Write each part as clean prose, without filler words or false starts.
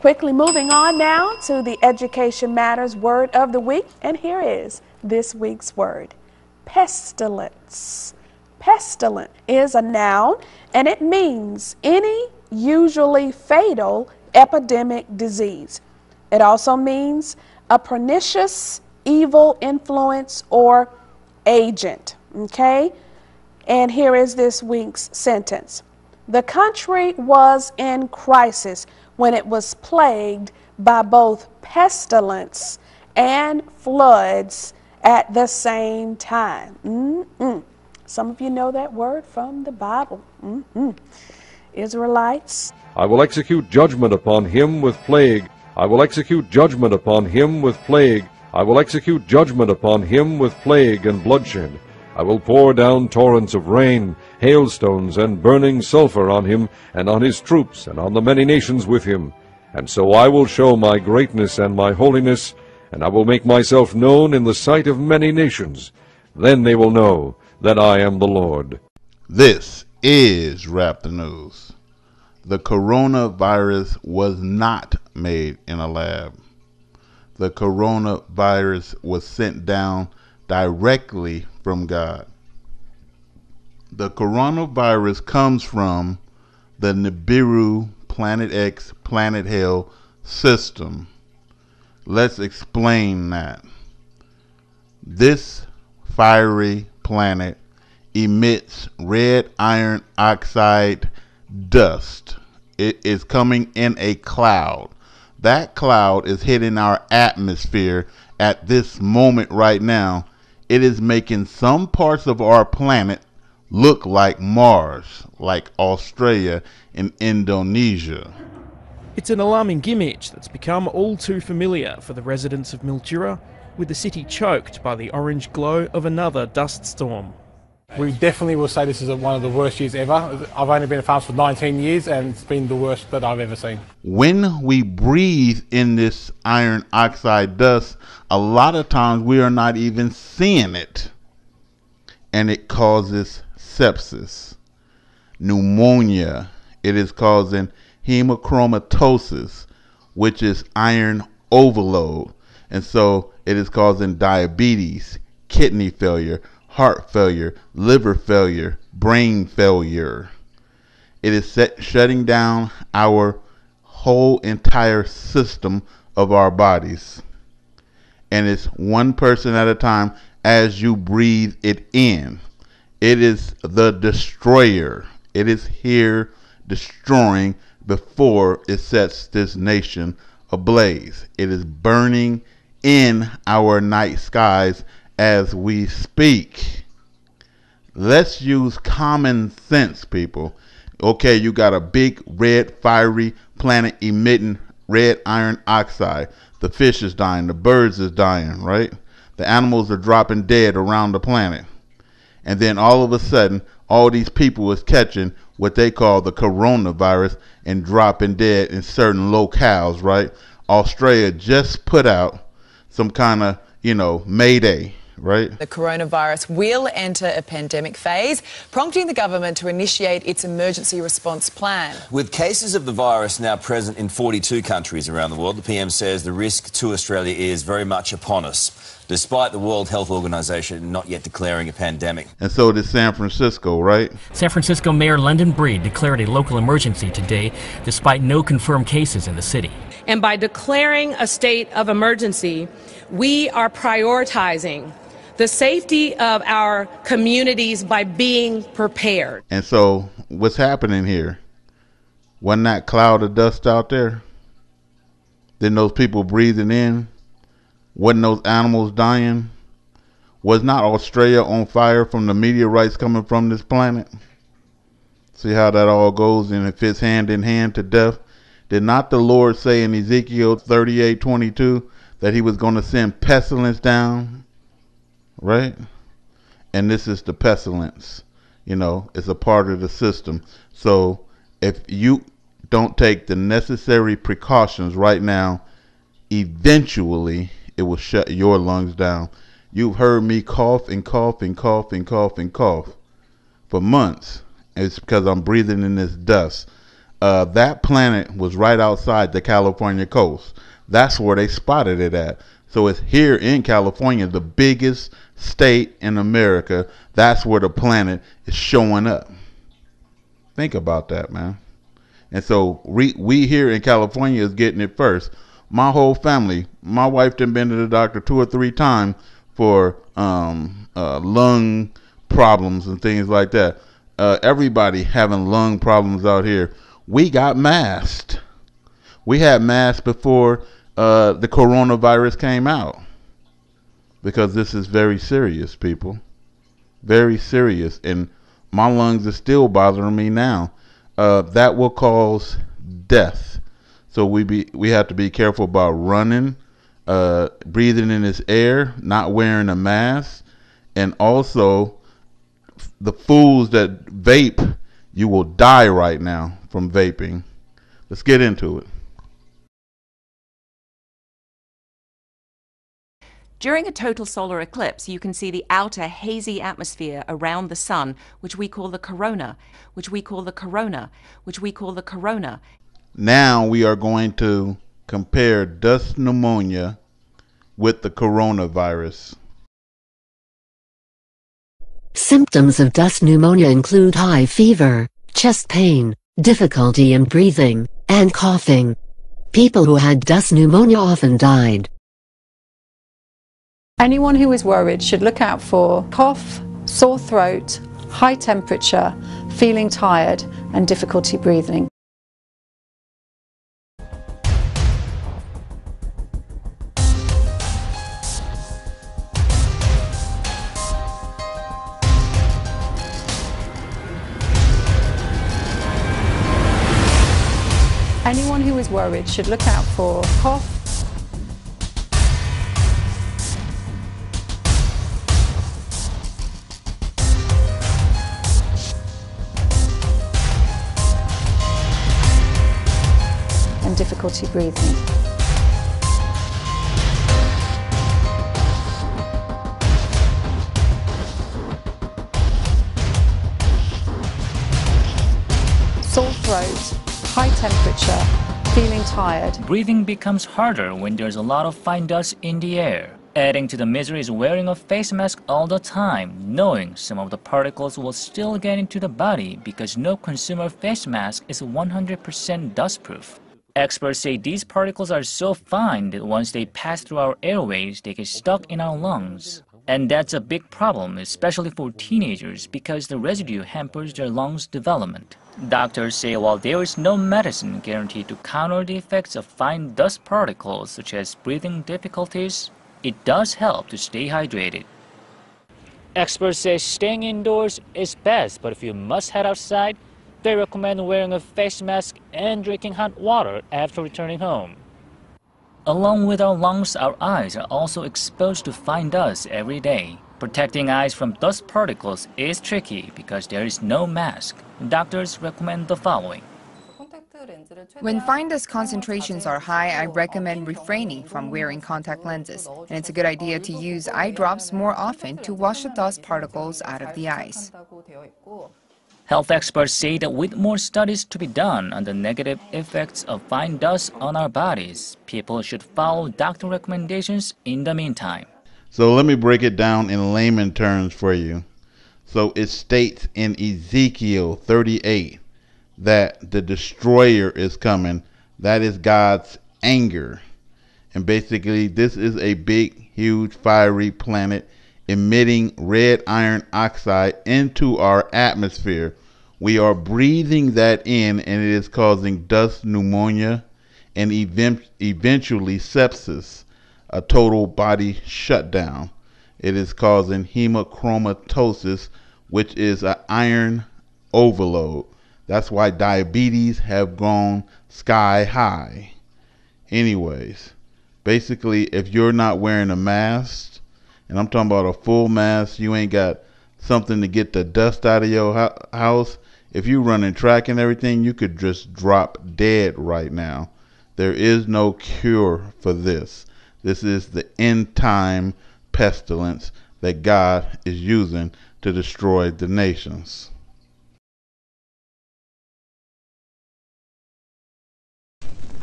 Quickly moving on now to the Education Matters Word of the Week. And here is this week's word: pestilence. Pestilence is a noun, and it means any usually fatal epidemic disease. It also means a pernicious evil influence or agent. Okay? And here is this week's sentence: the country was in crisis when it was plagued by both pestilence and floods at the same time. Some of you know that word from the Bible. Israelites. I will execute judgment upon him with plague. I will execute judgment upon him with plague. I will execute judgment upon him with plague and bloodshed. I will pour down torrents of rain, hailstones, and burning sulfur on him, and on his troops, and on the many nations with him. And so I will show my greatness and my holiness, and I will make myself known in the sight of many nations. Then they will know that I am the Lord. This is Wrap the News. The coronavirus was not made in a lab. The coronavirus was sent down directly from God. The coronavirus comes from the Nibiru Planet X, Planet Hell system. Let's explain that. This fiery planet emits red iron oxide dust. It is coming in a cloud. That cloud is hitting our atmosphere at this moment right now. It is making some parts of our planet look like Mars, like Australia and Indonesia. It's an alarming image that's become all too familiar for the residents of Mildura, with the city choked by the orange glow of another dust storm. We definitely will say this is one of the worst years ever. I've only been a farmer for 19 years and it's been the worst that I've ever seen. When we breathe in this iron oxide dust, a lot of times we are not even seeing it. And it causes sepsis, pneumonia. It is causing hemochromatosis, which is iron overload. And so it is causing diabetes, kidney failure, heart failure, liver failure, brain failure. It is shutting down our whole entire system of our bodies. And it's one person at a time as you breathe it in. It is the destroyer. It is here destroying before it sets this nation ablaze. It is burning in our night skies as we speak. Let's use common sense, people. Okay, you got a big red fiery planet emitting red iron oxide. The fish is dying, the birds is dying, right? The animals are dropping dead around the planet. And then all of a sudden, all these people is catching what they call the coronavirus and dropping dead in certain locales, right? Australia just put out some kind of, mayday, right? The coronavirus will enter a pandemic phase, prompting the government to initiate its emergency response plan. With cases of the virus now present in 42 countries around the world, the PM says the risk to Australia is very much upon us, despite the World Health Organization not yet declaring a pandemic. And so did San Francisco, right? San Francisco Mayor London Breed declared a local emergency today, despite no confirmed cases in the city. And by declaring a state of emergency, we are prioritizing the safety of our communities by being prepared. And so what's happening here? Wasn't that cloud of dust out there? Then those people breathing in? Wasn't those animals dying? Was not Australia on fire from the meteorites coming from this planet? See how that all goes and it fits hand in hand to death? Did not the Lord say in Ezekiel 38:22 that he was going to send pestilence down? Right? And this is the pestilence. It's a part of the system. So if you don't take the necessary precautions right now, eventually it will shut your lungs down. You've heard me cough and cough and cough and cough and cough for months. It's because I'm breathing in this dust. That planet was right outside the California coast. That's where they spotted it at. So it's here in California, the biggest state in America. That's where the planet is showing up. Think about that, man. And so we here in California is getting it first. My whole family, my wife done been to the doctor 2 or 3 times for lung problems and things like that. Everybody having lung problems out here. We got masked. We had masks before the coronavirus came out, because this is very serious, people. Very serious. And my lungs are still bothering me now. That will cause death. So we have to be careful about running, breathing in this air, not wearing a mask, and also the fools that vape. You will die right now from vaping. Let's get into it. During a total solar eclipse, you can see the outer hazy atmosphere around the sun, which we call the corona, which we call the corona, which we call the corona. Now we are going to compare dust pneumonia with the coronavirus. Symptoms of dust pneumonia include high fever, chest pain, difficulty in breathing, and coughing. People who had dust pneumonia often died. Anyone who is worried should look out for cough, sore throat, high temperature, feeling tired, and difficulty breathing. Anyone who is worried should look out for cough, and difficulty breathing. Sore throat, high temperature, feeling tired. Breathing becomes harder when there's a lot of fine dust in the air. Adding to the misery is wearing a face mask all the time, knowing some of the particles will still get into the body because no consumer face mask is 100% dust-proof. Experts say these particles are so fine that once they pass through our airways, they get stuck in our lungs. And that's a big problem, especially for teenagers, because the residue hampers their lungs' development. Doctors say while there is no medicine guaranteed to counter the effects of fine dust particles such as breathing difficulties, it does help to stay hydrated. Experts say staying indoors is best, but if you must head outside, they recommend wearing a face mask and drinking hot water after returning home. Along with our lungs, our eyes are also exposed to fine dust every day. Protecting eyes from dust particles is tricky because there is no mask. Doctors recommend the following. When fine dust concentrations are high, I recommend refraining from wearing contact lenses, and it's a good idea to use eye drops more often to wash the dust particles out of the eyes. Health experts say that with more studies to be done on the negative effects of fine dust on our bodies, people should follow doctor recommendations in the meantime. So let me break it down in layman terms for you. So it states in Ezekiel 38 that the destroyer is coming. That is God's anger. And basically this is a big, huge, fiery planet emitting red iron oxide into our atmosphere. We are breathing that in, and it is causing dust pneumonia and eventually sepsis, a total body shutdown. It is causing hemochromatosis, which is an iron overload. That's why diabetes have gone sky high. Anyways, basically, if you're not wearing a mask, and I'm talking about a full mask, you ain't got something to get the dust out of your house. If you running track and everything, you could just drop dead right now. There is no cure for this. This is the end time pestilence that God is using to destroy the nations.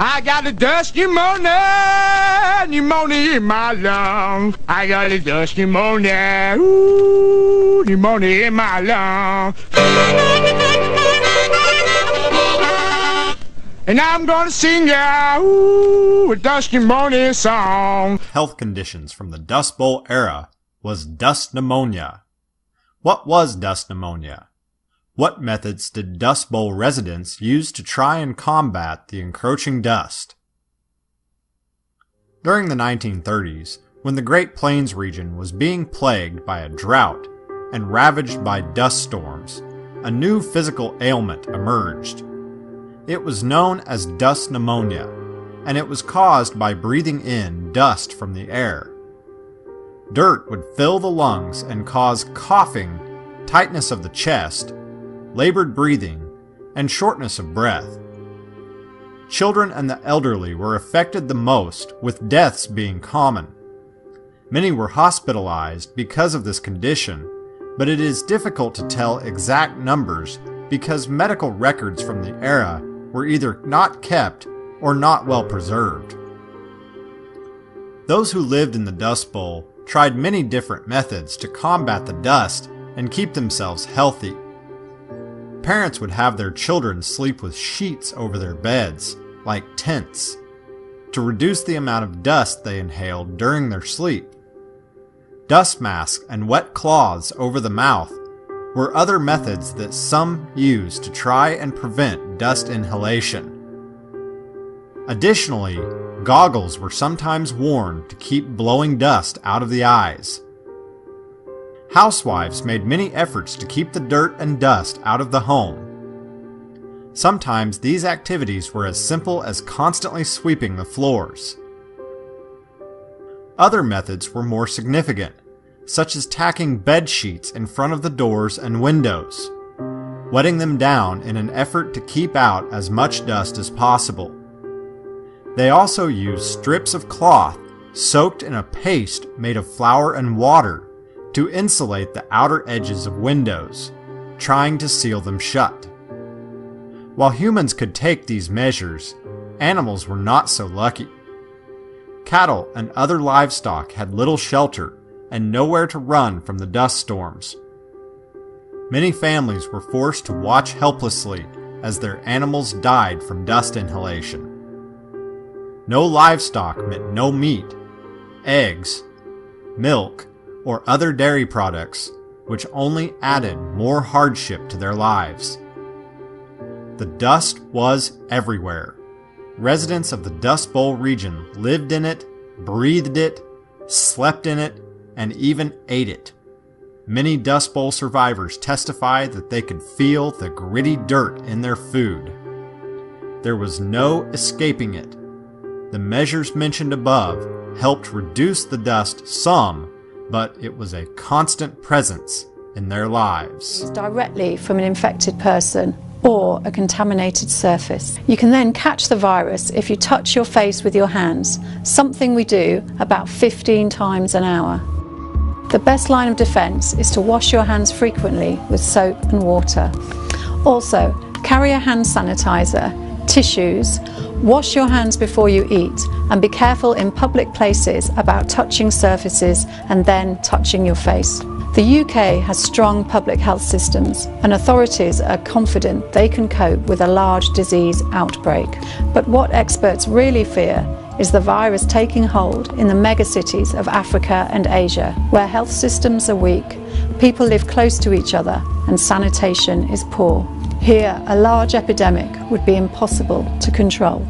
I got a dust pneumonia, pneumonia in my lungs. I got a dust pneumonia, ooh, pneumonia in my lungs. And I'm gonna sing ya, ooh, a dust pneumonia song. Health conditions from the Dust Bowl era was dust pneumonia. What was dust pneumonia? What methods did Dust Bowl residents use to try and combat the encroaching dust? During the 1930s, when the Great Plains region was being plagued by a drought and ravaged by dust storms, a new physical ailment emerged. It was known as dust pneumonia, and it was caused by breathing in dust from the air. Dirt would fill the lungs and cause coughing, tightness of the chest, labored breathing, and shortness of breath. Children and the elderly were affected the most, with deaths being common. Many were hospitalized because of this condition, but it is difficult to tell exact numbers because medical records from the era were either not kept or not well preserved. Those who lived in the Dust Bowl tried many different methods to combat the dust and keep themselves healthy. Parents would have their children sleep with sheets over their beds, like tents, to reduce the amount of dust they inhaled during their sleep. Dust masks and wet cloths over the mouth were other methods that some used to try and prevent dust inhalation. Additionally, goggles were sometimes worn to keep blowing dust out of the eyes. Housewives made many efforts to keep the dirt and dust out of the home. Sometimes these activities were as simple as constantly sweeping the floors. Other methods were more significant, such as tacking bed sheets in front of the doors and windows, wetting them down in an effort to keep out as much dust as possible. They also used strips of cloth soaked in a paste made of flour and water to insulate the outer edges of windows, trying to seal them shut. While humans could take these measures, animals were not so lucky. Cattle and other livestock had little shelter and nowhere to run from the dust storms. Many families were forced to watch helplessly as their animals died from dust inhalation. No livestock meant no meat, eggs, milk, or other dairy products, which only added more hardship to their lives. The dust was everywhere. Residents of the Dust Bowl region lived in it, breathed it, slept in it, and even ate it. Many Dust Bowl survivors testify that they could feel the gritty dirt in their food. There was no escaping it. The measures mentioned above helped reduce the dust some, but it was a constant presence in their lives. Directly from an infected person or a contaminated surface. You can then catch the virus if you touch your face with your hands, something we do about 15 times an hour. The best line of defense is to wash your hands frequently with soap and water. Also, carry a hand sanitizer, tissues, wash your hands before you eat, and be careful in public places about touching surfaces and then touching your face. The UK has strong public health systems, and authorities are confident they can cope with a large disease outbreak. But what experts really fear is the virus taking hold in the megacities of Africa and Asia, where health systems are weak, people live close to each other, and sanitation is poor. Here, a large epidemic would be impossible to control.